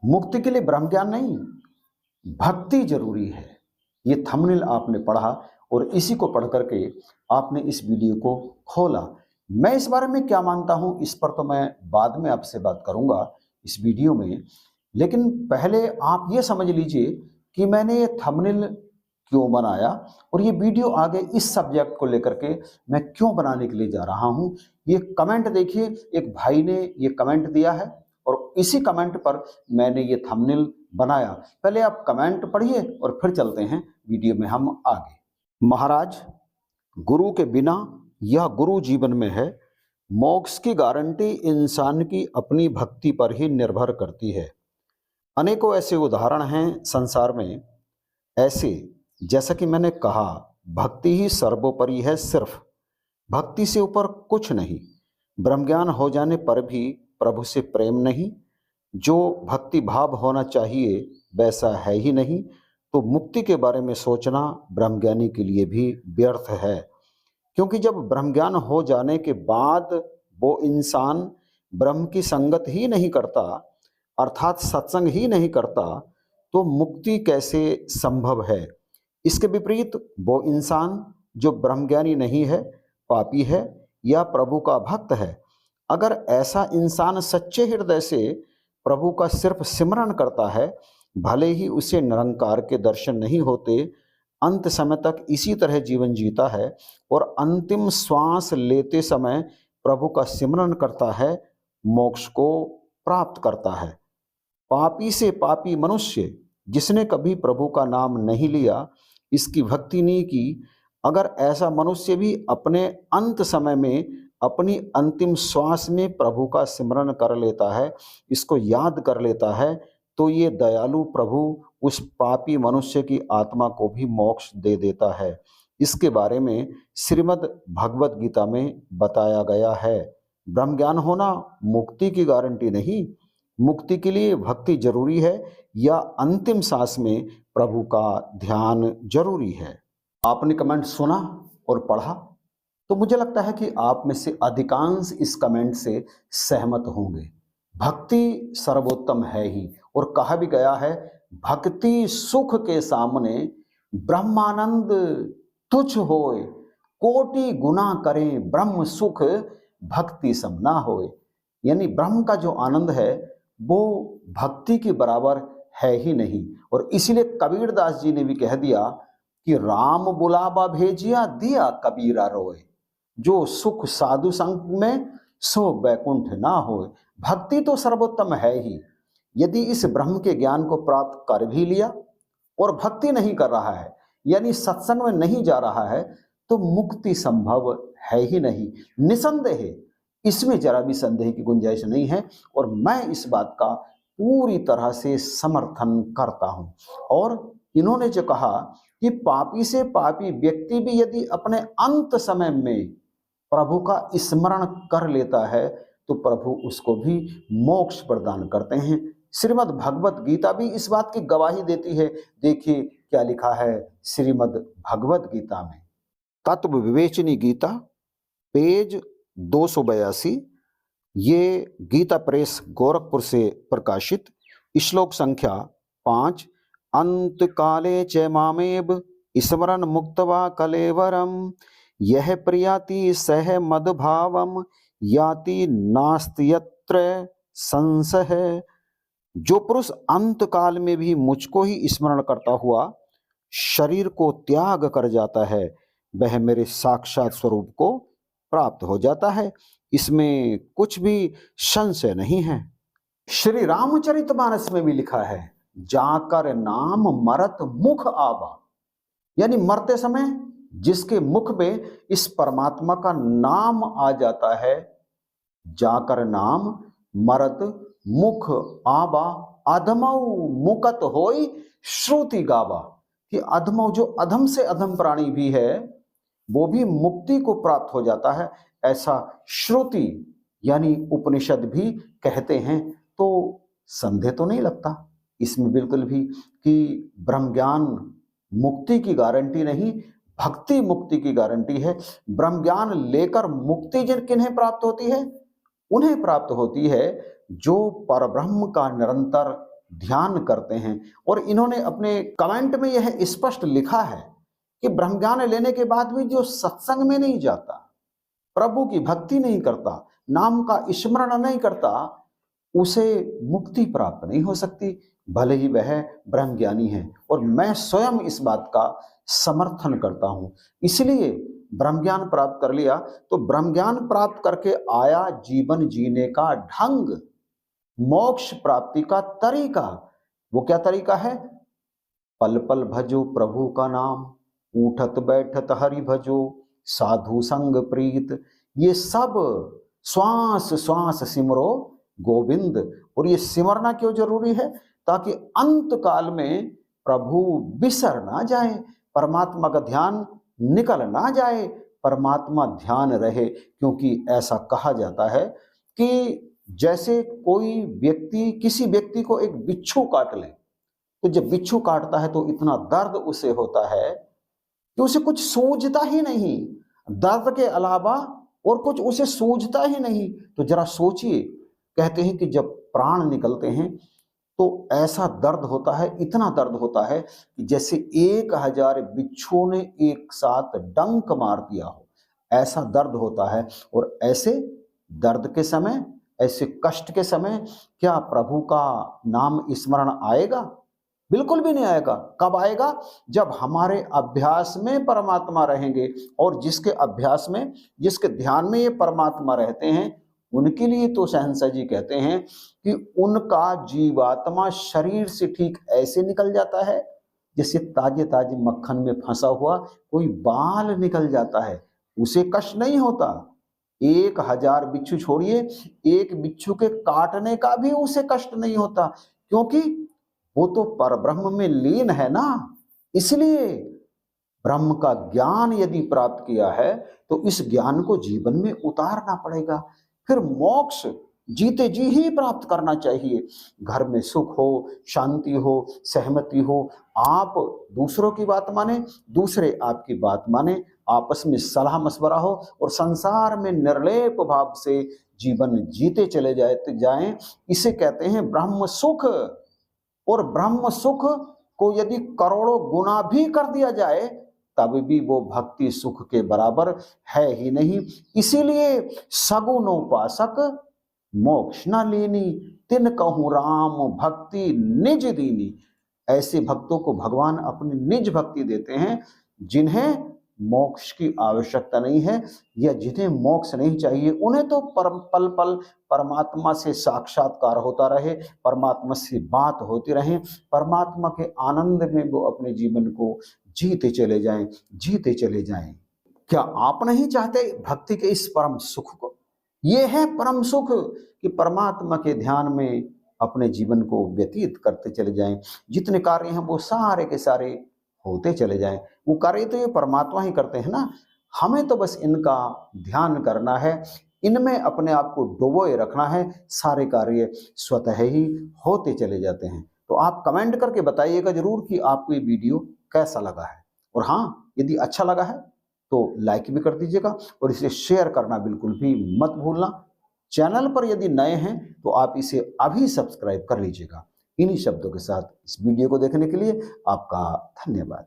मुक्ति के लिए ब्रह्म ज्ञान नहीं, भक्ति जरूरी है। ये थंबनेल आपने पढ़ा और इसी को पढ़ करके आपने इस वीडियो को खोला। मैं इस बारे में क्या मानता हूं, इस पर तो मैं बाद में आपसे बात करूंगा इस वीडियो में। लेकिन पहले आप ये समझ लीजिए कि मैंने ये थंबनेल क्यों बनाया और ये वीडियो आगे इस सब्जेक्ट को लेकर के मैं क्यों बनाने के लिए जा रहा हूं। ये कमेंट देखिए, एक भाई ने ये कमेंट दिया है और इसी कमेंट पर मैंने ये थंबनेल बनाया। पहले आप कमेंट पढ़िए और फिर चलते हैं वीडियो में हम आगे। महाराज, गुरु के बिना यह गुरु जीवन में है। मोक्ष की गारंटी इंसान की अपनी भक्ति पर ही निर्भर करती है। अनेकों ऐसे उदाहरण हैं संसार में, ऐसे जैसा कि मैंने कहा, भक्ति ही सर्वोपरि है। सिर्फ भक्ति से ऊपर कुछ नहीं। ब्रह्मज्ञान हो जाने पर भी प्रभु से प्रेम नहीं, जो भक्ति भाव होना चाहिए वैसा है ही नहीं, तो मुक्ति के बारे में सोचना ब्रह्मज्ञानी के लिए भी व्यर्थ है। क्योंकि जब ब्रह्मज्ञान हो जाने के बाद वो इंसान ब्रह्म की संगत ही नहीं करता, अर्थात सत्संग ही नहीं करता, तो मुक्ति कैसे संभव है। इसके विपरीत वो इंसान जो ब्रह्मज्ञानी नहीं है, पापी है या प्रभु का भक्त है, अगर ऐसा इंसान सच्चे हृदय से प्रभु का सिर्फ सिमरन करता है, भले ही उसे निरंकार के दर्शन नहीं होते, अंत समय तक इसी तरह जीवन जीता है और अंतिम श्वास लेते समय प्रभु का सिमरन करता है, मोक्ष को प्राप्त करता है। पापी से पापी मनुष्य जिसने कभी प्रभु का नाम नहीं लिया, इसकी भक्ति नहीं की, अगर ऐसा मनुष्य भी अपने अंत समय में, अपनी अंतिम श्वास में प्रभु का सिमरन कर लेता है, इसको याद कर लेता है, तो ये दयालु प्रभु उस पापी मनुष्य की आत्मा को भी मोक्ष दे देता है। इसके बारे में श्रीमद् भगवत गीता में बताया गया है। ब्रह्म ज्ञान होना मुक्ति की गारंटी नहीं। मुक्ति के लिए भक्ति जरूरी है या अंतिम सांस में प्रभु का ध्यान जरूरी है। आपने कमेंट सुना और पढ़ा, तो मुझे लगता है कि आप में से अधिकांश इस कमेंट से सहमत होंगे। भक्ति सर्वोत्तम है ही, और कहा भी गया है, भक्ति सुख के सामने ब्रह्मानंद तुच्छ होए, कोटि गुना करें ब्रह्म सुख भक्ति सम ना होए। यानी ब्रह्म का जो आनंद है वो भक्ति के बराबर है ही नहीं। और इसीलिए कबीरदास जी ने भी कह दिया कि राम बुलावा भेजिया दिया कबीरा रोए, जो सुख साधु संग में सो वैकुंठ ना होए। भक्ति तो सर्वोत्तम है ही। यदि इस ब्रह्म के ज्ञान को प्राप्त कर भी लिया और भक्ति नहीं कर रहा है, यानी सत्संग में नहीं जा रहा है, तो मुक्ति संभव है ही नहीं। निसंदेह, इसमें जरा भी संदेह की गुंजाइश नहीं है। और मैं इस बात का पूरी तरह से समर्थन करता हूं। और इन्होंने जो कहा कि पापी से पापी व्यक्ति भी यदि अपने अंत समय में प्रभु का स्मरण कर लेता है, तो प्रभु उसको भी मोक्ष प्रदान करते हैं। श्रीमद् भगवत गीता भी इस बात की गवाही देती है। देखिए क्या लिखा है श्रीमद् भगवत गीता में। तत्व विवेचनी गीता, पेज 282। ये गीता प्रेस गोरखपुर से प्रकाशित। श्लोक संख्या 5। अंत काले च मामेव स्मरन् मुक्त्वा कलेवरम, यह प्रियाति सह मदभावम याति नास्ति यत्र संशय। जो पुरुष अंत काल में भी मुझको ही स्मरण करता हुआ शरीर को त्याग कर जाता है, वह मेरे साक्षात स्वरूप को प्राप्त हो जाता है। इसमें कुछ भी संशय नहीं है। श्री रामचरितमानस में भी लिखा है, जाकर नाम मरत मुख आवा, यानी मरते समय जिसके मुख में इस परमात्मा का नाम आ जाता है, जाकर नाम मरत मुख आवा, अधमौ मुकत होई श्रुति गावा। कि अधमौ, जो अधम से अधम प्राणी भी है, वो भी मुक्ति को प्राप्त हो जाता है, ऐसा श्रुति यानी उपनिषद भी कहते हैं। तो संदेह तो नहीं लगता इसमें बिल्कुल भी कि ब्रह्म ज्ञान मुक्ति की गारंटी नहीं, भक्ति मुक्ति की गारंटी है। ब्रह्म ज्ञान लेकर मुक्ति जिन किन्हें प्राप्त होती है, उन्हें प्राप्त होती है जो परब्रह्म का निरंतर ध्यान करते हैं। और इन्होंने अपने कमेंट में यह स्पष्ट लिखा है कि ब्रह्म ज्ञान लेने के बाद भी जो सत्संग में नहीं जाता, प्रभु की भक्ति नहीं करता, नाम का स्मरण नहीं करता, उसे मुक्ति प्राप्त नहीं हो सकती, भले ही वह ब्रह्म ज्ञानी है। और मैं स्वयं इस बात का समर्थन करता हूं। इसलिए ब्रह्म ज्ञान प्राप्त कर लिया तो ब्रह्म ज्ञान प्राप्त करके आया जीवन जीने का ढंग, मोक्ष प्राप्ति का तरीका। वो क्या तरीका है? पल पल भजो प्रभु का नाम, उठत बैठत हरि भजो, साधु संग प्रीत। ये सब श्वास श्वास सिमरो गोविंद। और ये सिमरना क्यों जरूरी है? ताकि अंत काल में प्रभु बिसर ना जाए, परमात्मा का ध्यान निकल ना जाए, परमात्मा ध्यान रहे। क्योंकि ऐसा कहा जाता है कि जैसे कोई व्यक्ति, किसी व्यक्ति को एक बिच्छू काट ले, तो जब बिच्छू काटता है तो इतना दर्द उसे होता है कि उसे कुछ सूझता ही नहीं, दर्द के अलावा और कुछ उसे सूझता ही नहीं। तो जरा सोचिए, कहते हैं कि जब प्राण निकलते हैं तो ऐसा दर्द होता है, इतना दर्द होता है कि जैसे 1000 बिच्छुओं ने एक साथ डंक मार दिया हो, ऐसा दर्द होता है। और ऐसे दर्द के समय, ऐसे कष्ट के समय क्या प्रभु का नाम स्मरण आएगा? बिल्कुल भी नहीं आएगा। कब आएगा? जब हमारे अभ्यास में परमात्मा रहेंगे। और जिसके अभ्यास में, जिसके ध्यान में ये परमात्मा रहते हैं, उनके लिए तो शहंशाह जी कहते हैं कि उनका जीवात्मा शरीर से ठीक ऐसे निकल जाता है जैसे ताजे ताजे मक्खन में फंसा हुआ कोई बाल निकल जाता है। उसे कष्ट नहीं होता। 1000 बिच्छू छोड़िए, एक बिच्छू के काटने का भी उसे कष्ट नहीं होता, क्योंकि वो तो परब्रह्म में लीन है ना। इसलिए ब्रह्म का ज्ञान यदि प्राप्त किया है तो इस ज्ञान को जीवन में उतारना पड़ेगा। फिर मोक्ष जीते जी ही प्राप्त करना चाहिए। घर में सुख हो, शांति हो, सहमति हो, आप दूसरों की बात माने, दूसरे आपकी बात माने, आपस में सलाह मशवरा हो और संसार में निर्लेप भाव से जीवन जीते चले जाएं। इसे कहते हैं ब्रह्म सुख। और ब्रह्म सुख को यदि करोड़ों गुना भी कर दिया जाए तब भी वो भक्ति सुख के बराबर है ही नहीं। इसीलिए सगुनोपासक मोक्ष न लेनी, तिन कहूँ राम भक्ति निज दीनी। ऐसे भक्तों को भगवान अपनी निज भक्ति देते हैं जिन्हें मोक्ष की आवश्यकता नहीं है, या जिन्हें मोक्ष नहीं चाहिए। उन्हें तो पल पल परमात्मा से साक्षात्कार होता रहे, परमात्मा से बात होती रहे, परमात्मा के आनंद में वो अपने जीवन को जीते चले जाएं, जीते चले जाएं। क्या आप नहीं चाहते भक्ति के इस परम सुख को? ये है परम सुख कि परमात्मा के ध्यान में अपने जीवन को व्यतीत करते चले जाएं। जितने कार्य हैं वो सारे के सारे होते चले जाएं। वो कार्य तो ये परमात्मा ही करते हैं ना, हमें तो बस इनका ध्यान करना है, इनमें अपने आप को डुबोए रखना है, सारे कार्य स्वतः ही होते चले जाते हैं। तो आप कमेंट करके बताइएगा जरूर कि आपको ये वीडियो कैसा लगा है। और हाँ, यदि अच्छा लगा है तो लाइक भी कर दीजिएगा और इसे शेयर करना बिल्कुल भी मत भूलना। चैनल पर यदि नए हैं तो आप इसे अभी सब्सक्राइब कर लीजिएगा। इन्हीं शब्दों के साथ इस वीडियो को देखने के लिए आपका धन्यवाद।